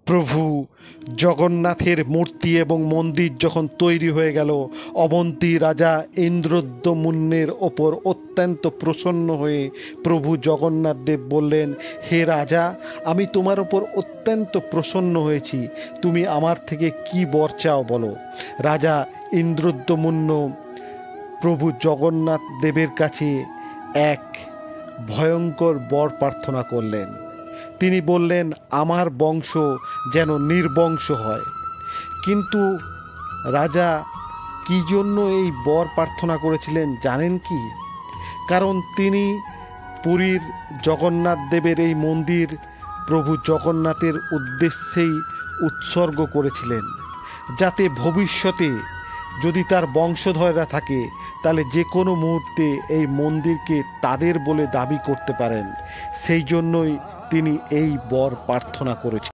প্রভু জগন্নাথের মূর্তি এবং মন্দির যখন তৈরি হয়ে গেল, অবন্তী রাজা ইন্দ্রদ্যুম্নের ওপর অত্যন্ত প্রসন্ন হয়ে প্রভু জগন্নাথ দেব বললেন, হে রাজা, আমি তোমার ওপর অত্যন্ত প্রসন্ন হয়েছি, তুমি আমার থেকে কি বর চাও বলো। রাজা ইন্দ্রদ্যুম্ন প্রভু জগন্নাথ দেবের কাছে এক ভয়ঙ্কর বর প্রার্থনা করলেন। তিনি বললেন, আমার বংশ যেন নির্বংশ হয়। কিন্তু রাজা কি জন্য এই বর প্রার্থনা করেছিলেন জানেন কি? কারণ তিনি পুরীর জগন্নাথ দেবের এই মন্দির প্রভু জগন্নাথের উদ্দেশ্যেই উৎসর্গ করেছিলেন, যাতে ভবিষ্যতে যদি তার বংশধররা থাকে তাহলে যে কোনো মুহূর্তে এই মন্দিরকে তাদের বলে দাবি করতে পারেন। সেই জন্যই তিনি এই বর প্রার্থনা করেছেন।